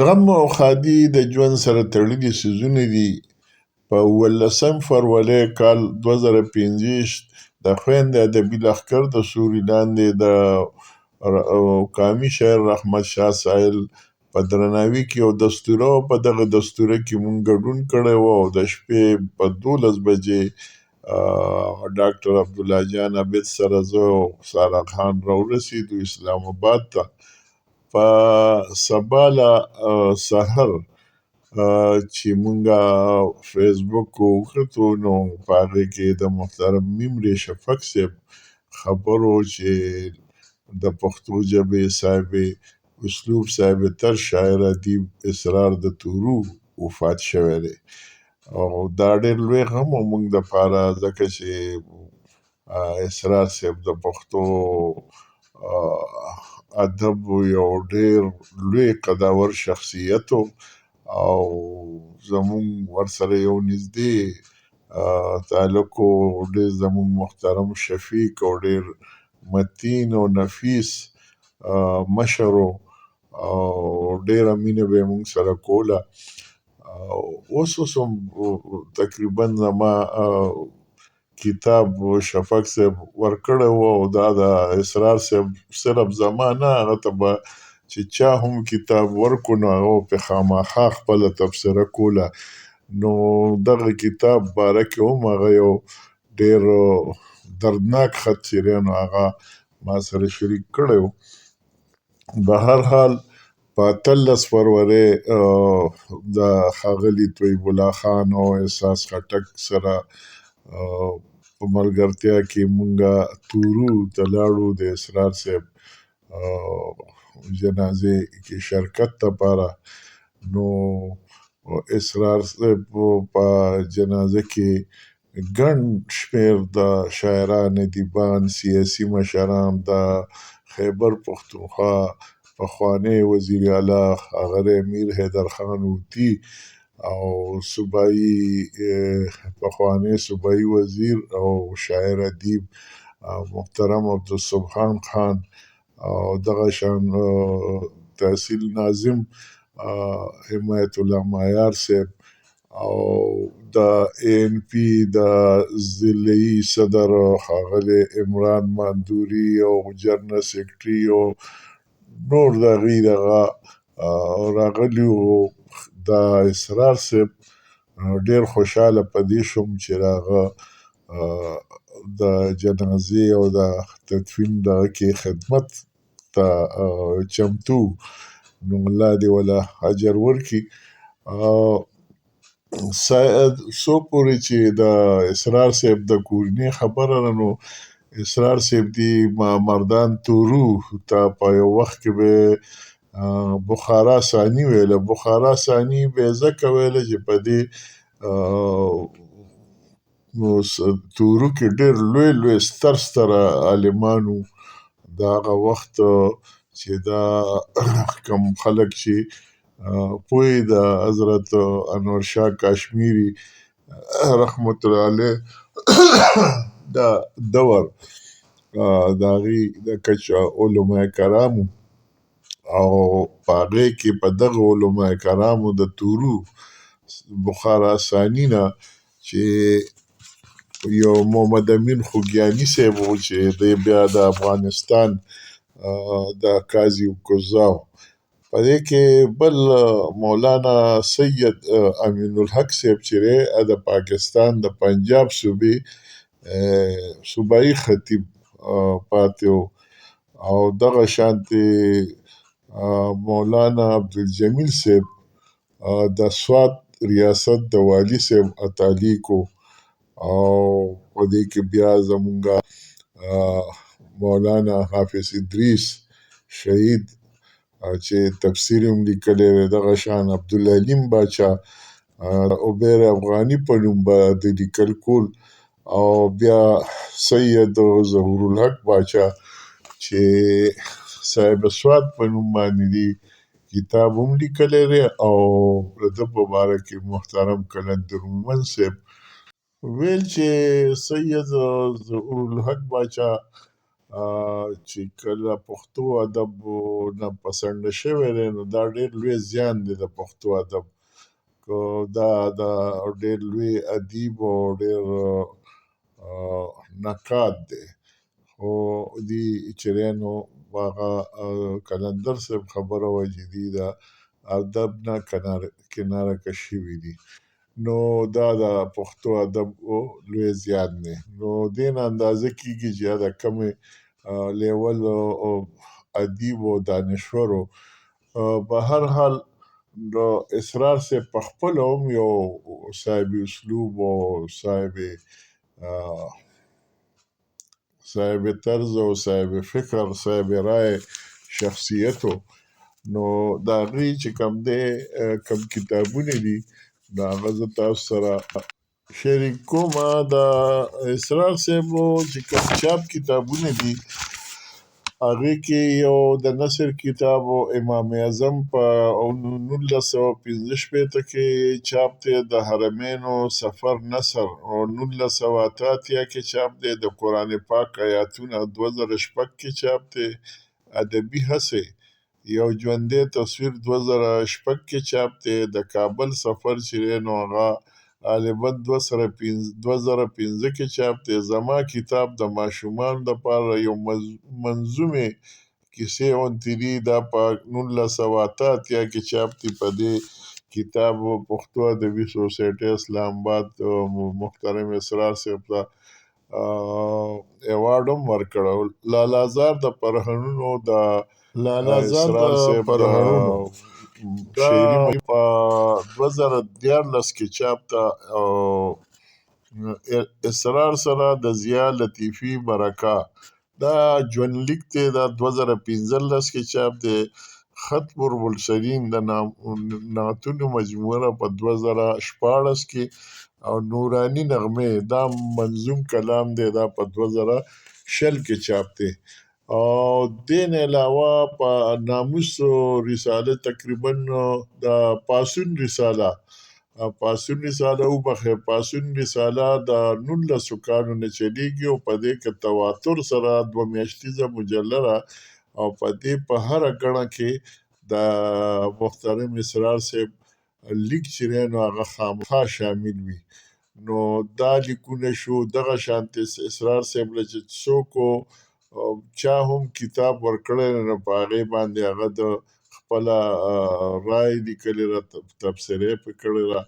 غم او ښادي د ژوند سره تړلي څیزونه دي. په 18 فروری کال 2025 د خویندې ادبي لښکر د سوري لاندې د قامي شاعر رحمت شاه سایل په درناوي کې یو دستوره وه. په دغه دستوره کې مونږ ګډون کړی و او د شپې په 12 بجې ډاکټر عبدالله جان عبید سره زه او سارا خان راورسېدو اسلام آباد ته. په سبا له سحر چې مونږه فیسبوک وکتو نو په هغې کې د محترم میم شفق صاحب خبرو چې د پښتو ژبې صاحب اسلوب صاحب تر شاعر ادیب اسرار د تورو وفات شوی دی او دا ډېر لوی غم و مونږ دپاره ځکه چې اسرار صاحب د پښتو ادب یو ډېر لوی قداور شخصیت و او زمونږ ورسره یو نږدې تعلق و. ډېر زمونږ محترم شفیق او ډېر متین او نفیس مشر و او ډېره مینه به یې مونږ سره کوله. اوس هم تقریبا زما کتاب شفق صاحب ورکړی و او دا د اسرار صاحب صرف زما نه، هغه ته به چې چا هم کتاب ورکړو نو هغه به پرې خامخا خپله تبصره کوله. نو دغه کتاب باره کې هم هغه یو ډېر دردناک خط چې دی نو هغه ما سره شریک کړی و. به هر حال په 18 فروری د ښاغلي طیب الله خان او احساس خټک سره په ملګرتیا کې مونږه تورو ته لاړو د اسرار صاحب جنازې کې شرکت دپاره. نو اسرار صاحب په جنازه کې ګڼ شمېر د شاعران، ادیبان، سیاسي مشران، د خیبر پښتونخوا پخوانی وزیر اعلی ښاغلی میر حیدر خان اوتي او پخوانی صوبایي وزیر او شاعر ادیب محترم عبدالسبحان خان او دغه شان تحصیل ناظم حمایت الله مایار صاحب او د ANP د ضلعي صدر ښاغلی عمران ماندوري او جنرال سیکرټري او نور د هغوی دغه راغلي وو. د اسرار صاحب ډېر خوشحاله په دې شوم چې د هغه د جنازې او د تدفین دغه کې خدمت ته چمتو نو الله دې وله اجر ورکړي. څو پورې چې د اسرار صاحب د کورنۍ خبره ده نو اسرار صاحب دې مردان تورو ته په یو وخت کې به بخارا ثاني ویله. بخارا ثاني به یې ځکه ویله چې په دې تورو کې ډېر لوی لوی ستر عالمان وو. د هغه وخت چې دا کوم خلک چې پوهې د حضرت انور شاه کاشمیري رحمت الله علیه د دور د هغې د کچه علماء کرامو او په هغې کې په دغه علماء کرامو د تورو بخارا ثاني نه چې یو محمد امین خوږیاني صاحب و چې دی بیا د افغانستان د قاضي القضات په دې کې بل مولانا سید امین الحق صاحب چې دی د پاکستان د پنجاب صوبایي خطیب پاتې و او دغه شانتې مولانا عبدالجمیل صاحب د سوات ریاست د والي صاحب اتالیک و او په دې کې بیا زمونږه مولانا حافظ ادریس شهید چې تفسیر هم لیکلی دی، دغه شان عبدالعلیم باچا عبیر افغاني په نوم به د لیکل کول او بیا سید ظهور الحق باچا چې صاحب سوات په نوم باندې دی کتاب هم لیکلی دی او د ده په باره کې محترم قلندر مومند صاحب ویل چې سید ظهور الحق باچا چې کله پښتو ادب نه پسنده شوی دی نو دا ډېر لوی زیان دی د پښتو ادب. دا ډېر لوی ادیب او ډېر نقاد دی. خو دې چریانو هغه قلندر صاحب خبره وه چې دوی د ادب نه کناره کش شوي دي. نو دا د پښتو ادب لوی زیان دی. نو دې نه اندازه کېږي چې د کمې لیول ادیب او دانشورو په هر حال د اسرار صاحب په خپله هم یو صاحب اسلوب او صاحب طرز او صاحب فکر صاحب رای شخصیت و. نو د هغې چې کوم دی کوم کتابونه دي د هغه زه تاسو سره شریک کوم. د اسرار صاحبو چې کوم چاپ کتابونه دي هغې کې یو د نثر کتاب و امام اعظم په 1915 کې چاپ دی. د حرمینو سفر نثر او 1988 کې چاپ دی. د قرآن پاک آیاتونه 2006 کې چاپ دی. ادبي هڅې یو ژوندی تصویر 2006 کې چاپ دی. د کابل سفر چې دی نو هغه غالبا 2015 کې چاپ دی. زما کتاب د ماشومانو دپاره یو منظومې کیسې اونتري دا په 1988 کې چاپ دی. په دې کتاب پښتو ادبي سوسایټي اسلام آباد محترم اسرار صاحب ته ایوارډ هم ورکړی. لالازار د پرهنونو د اسرار صاحب شعري په 2014 کې چاپ ته. اسرار سره د ضیا لطیفي مرکه دا ژوندلیک دی. دا 2015 کې چاپ دی. خط مرسلین د نعتونو مجموعه په 2014 کې او نوراني نغمې دا منظوم کلام دی دا په 2020 کې چاپ دی. او دې نه علاوه په ناموس رساله تقریبا د پاسون رساله وبخښئ پاسون رساله د 19 کالو نه چلیږي او په دې کې تواتر سره 2 میاشتیزه مجله او په دې په هره ګڼه کې د محترم اسرار صاحب لیک چې دی نو هغه خامخا شامل وي. نو دا لیکونه شو دغه شانتې اسرار صاحب له چې څوک چا هم کتاب ورکړی نو په هغې باندې هغه د خپله رای لیکلې ده، تبصره یې پرې کړې ده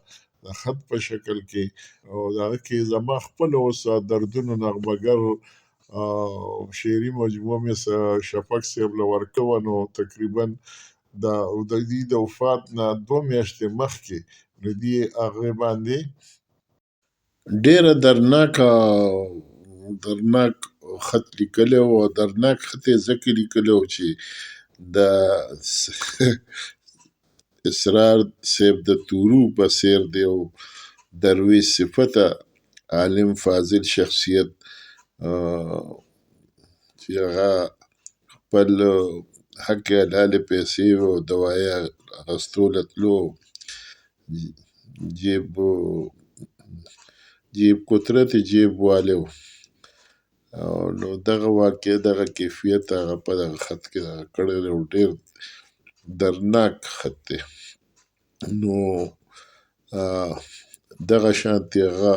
د خط په شکل کې. او د هغه کې زما خپله اوس دردونو نغمهګر شعري مجموعه مې شفق صاحب له ورکړې وه نو تقریبا د دوی د وفات نه 2 میاشتې مخکې نو دوی هغې باندې ډېره درناک خط لیکلی و. درناک خط یې ځکه لیکلی و چې د اسرار صاحب د تورو په څېر دی او درویش صفته عالم فاضل شخصیت چې هغه خپل حق حلالې پیسې او دوایي اخیستو له تلو جیب قدرت جیب والی و. نو دغه واقع دغه کیفیت هغه په دغه خط کې دغه کړی دی او ډېر درناک خط دی. نو دغه شانتې هغه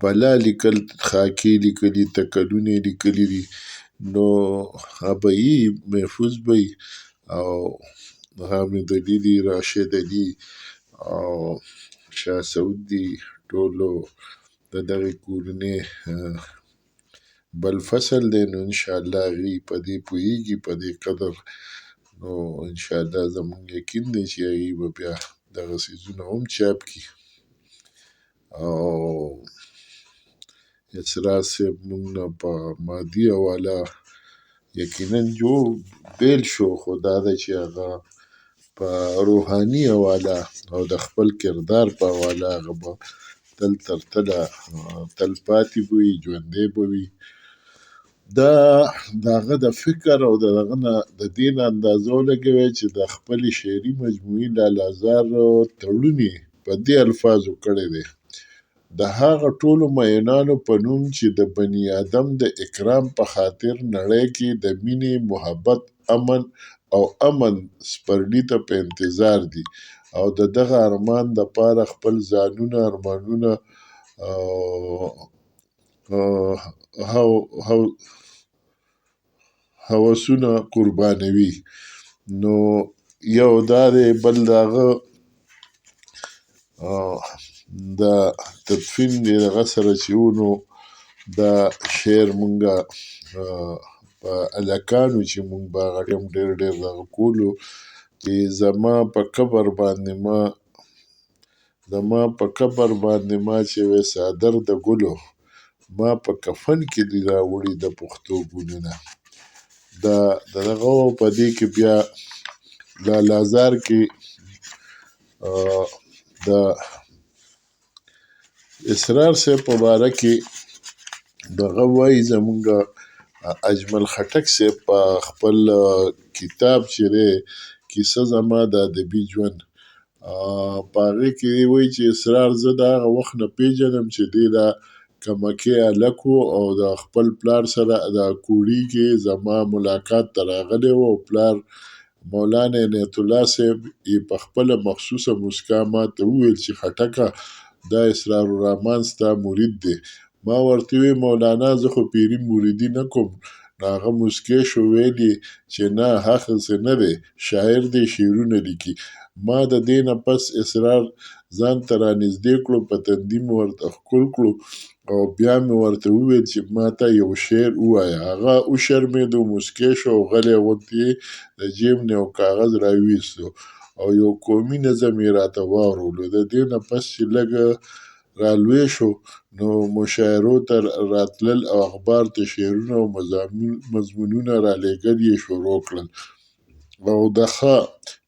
بلا لیکل خاکې لیکلي تکلونه یې لیکلي دي. نو هغه به یي محفوظ به یي او حامد علي دي راشد علي او شاه سعود دي ټولو د دغې کورنۍ بل فصل دی. نو انشاءالله هغوی په دې پوهېږي په دې قدر. نو انشاءالله زموږ یقین دی چې هغوی به بیا دغه څیزونه هم چاپ کړي. او اسرار صاحب موږ نه په مادي حواله یقینا بیل شو، خو دا ده چې هغه په روحاني حواله او د خپل کردار په حواله هغه به تل تر تله تل پاتې به وي، ژوندی به وي. دا د هغه د فکر او د هغه نه د دې نه اندازه ولګوئ چې د خپلې شعري مجموعې لالازار تړون یې په دې الفاظو کړی دی د هغه ټولو مینانو په نوم چې د بني آدم د اکرام په خاطر نړۍ کې د مینې، محبت، امن سپرلي ته په انتظار دي او د دغه ارمان دپاره خپل ځانونه، ارمانونه هوسونه قربانوي. نو یو دا دی، بل د هغه د تدفین د هغه سره چې و، نو دا شعر مونږه په هلکانو چې مونږ به هغه ټایم ډېر دغه کولو چې زما په قبر باندې ما چې وې څادر د ګلو، ما په کفن کې دي راوړي د پښتو ګلونه. د دغه په دې کې بیا لالازار کې د اسرار صاحب په باره کې دغه وایي، زمونږ اجمل خټک صاحب په خپل کتاب چې دی کیسه زما د ادبي ژوند، په هغې کې وایي چې اسرار زه د هغه وخت نه پیژنم چې دی دا کمکی هلک و او د خپل پلار سره د کوړي کې زما ملاقات ته راغلی و او پلار مولانا عنایت الله صاحب یې په خپله مخصوصه موسکا ما ته وویل چې خټکه دا اسرار الرحمن ستا مرید دی. ما ورته وویل مولانا زه خو پیري مریدي نه کوم. نو هغه موسکی شو، ویلي چې نه هغسې نه دی، شاعر دی، شعرونه لیکي. ما د دې نه پس اسرار ځان ته رانږدې کړو، په تندي مې ورته ښکل کړو او بیا مې ورته وویل چې ما ته یو شعر ووایه. هغه وشرمېدو، موسکی شو او غلی غوندې د جیب نه یو کاغذ راویستو او یو قومي نظم یې راته واورولو. د دې نه پس چې لږه رالوی شو نو مشاعرو ته راتلل او اخبار ته شعرونه او مضمونونه رالېږل یې شروع کړل او د ښه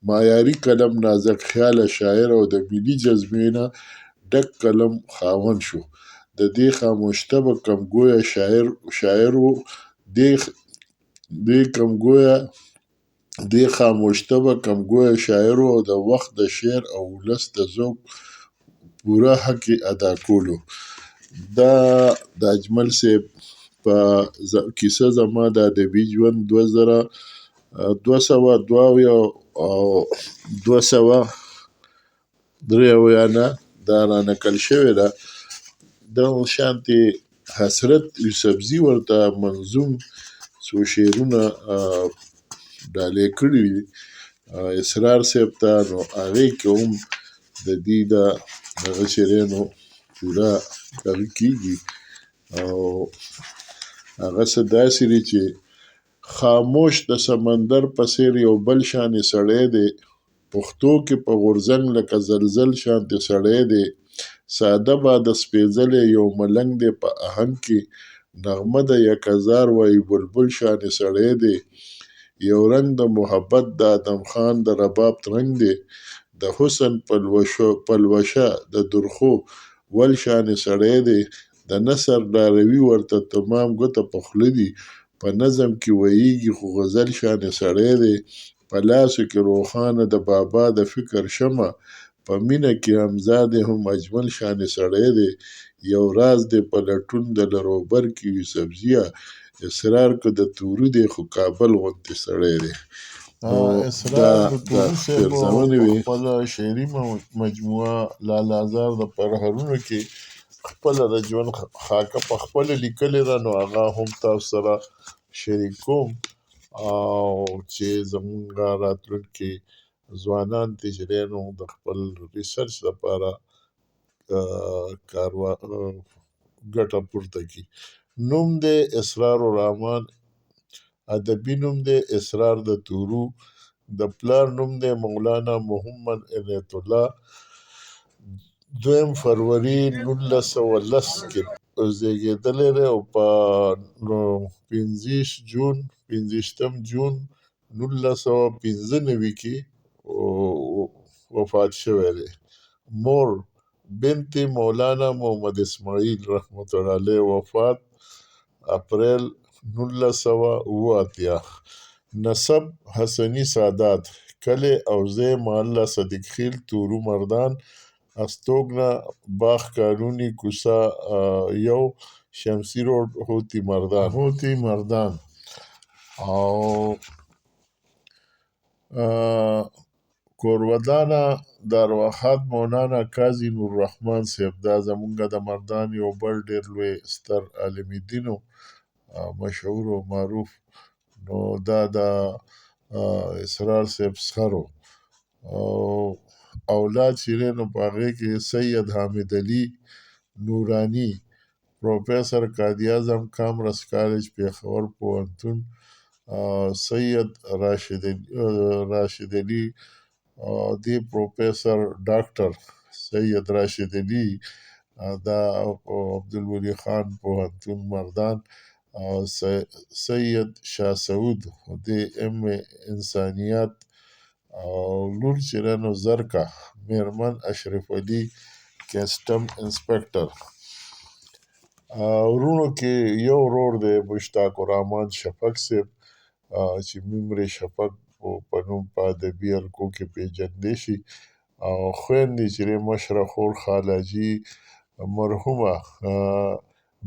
معیاري قلم، نازک خیاله شاعر او د ملي جذبې نه ډک قلم خاوند شو. د دې خاموش طبع کمګویه شاعر و دې خاموش طبع کمګویه شاعر و او د وخت د شعر او ولس د ذوق پوره حق یې ادا کولو. دا د اجمل صاحب په کیسه زما د ادبي ژوند 293 دا رانقل شوې ده. دغه شانتې حسرت یوسفزي ورته منظوم څو شعرونه ډالۍ کړي دي اسرار صاحب ته. نو هغې کې هم د دې دغه چې دی نو پوره دغه کېږي او هغه څه داسې دي چې خاموش د سمندر په څېر یو بل شانې سړی دی، پښتو کې په غورځنګ لکه زلزل شانتې سړی دی، ساده باده سپېڅلی یو ملنګ دی، په آهنګ کې نغمه د یک هزار وایي بلبل شانې سړی دی، یو رنګ د محبت د ادم خان د رباب ترنګ دی، د حسن پلوشه د درخو ول شانې سړی دی، د نثر لاروي ورته تمام ګوته په خوله دي، په نظم کې وییږي خو غزل شانې سړی دی، په لاسو کې روښانه د بابا د فکر شمع، په مینه کې حمزه دی هم اجمل شانې سړی دی، یو راز دی په لټون د لروبر کې یوسفزیه، اسرار که د تورو دی خو کابل غوندې سړی دی. اسرار د تورو صاحب په خپله شعري مجموعه لالازار د پرهرونو کې خپله د ژوند خاکه په خپله لیکلې ده. نو هغه هم تاسو سره شریک کوم او چې زمونږ راتلونکي ځوانان دي چې دی نو د خپل ریسرچ لپاره ګټه پورته کړي. نوم دی اسرار الرحمن، ادبي نوم دی اسرار د تورو، د پلار نوم دی مولانا محمد عنایت الله، 2 فروری 1910 کې زیږېدلی دی او په 15 جون 1995 کې وفات شوی دی. مور بنت مولانا محمد اسماعیل رحمت الله علیه، وفات اپریل 1987. نسب حسنی سادات، کلی او ځای محله صدیق خیل، تورو مردان، استوګنه باغ کارونی کوڅه 1 شمسي روډ هوتی مردان او کورودانه دارواخات مولانا قاضي نوررحمان صاحب دا زمونږ د مردان یو بل ډیر لوی ستر عالم دین و، مشهور او معروف. نو دا د اسرار صاحب سخر او اولاد چې دی نو په هغې کې سید حامد علي نوراني، پروفیسر قائد اعظم کامرس کالج پېښور پوهنتون، سید راشد علي دی پروفیسر ډاکټر سید راشد علي دا عبدالولي خان پوهنتون مردان، سید شاه سعود دی ام انسانیات او لور چې دی نو زرکه میرمن اشرف علي کسټم انسپکټر. ورونو کې یو ورور دی مشتاق الرحمن شفق صاحب چې ممر شفق په نوم په ادبي حلقو کې پیژندی شي، او خویندې چې دی مشره خور خالاجي مرحومه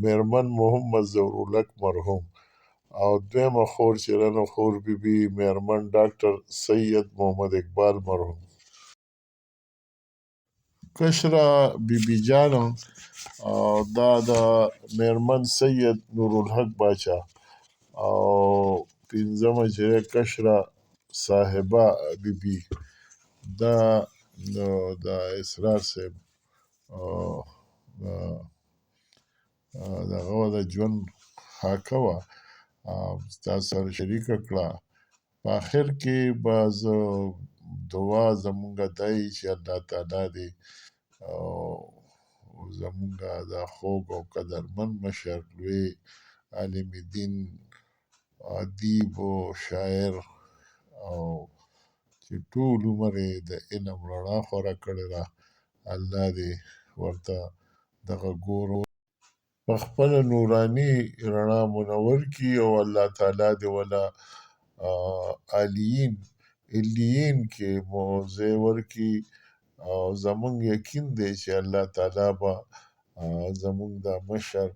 میرمن محمد ظهرالحق مرحوم، او دویمه خور چې ده نو خور بیبي میرمن ډاکټر سید محمد اقبال مرحوم. کشره بیبي جانه دا د میرمن سید نورالحق باچا، او پنځمه چې ده کشره صاحبه بیبي دا د اسرار صاحب دغه وه د ژوند خاکه وه تاسو سره شریکه کړه. په آخر کې به زه دعا زمونږ دا وي چې الله تعالی دې زمونږ دا خوږ او قدرمن مشر لوی عالم دین ادیب او شاعر او چې ټول عمر یې د علم رڼا خوره کړې ده، الله دې ورته دغه ګور په خپله نوراني رڼا منور کړي، او الله تعالی دې وله علیین کې مو ځای ورکړي. او زمونږ یقین دی چې الله تعالی به زمونږ دا مشر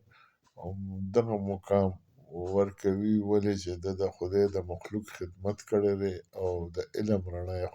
دغه مقام ورکوي، ولې چې ده د خدای د مخلوق خدمت کړی دی او د علم رڼا یې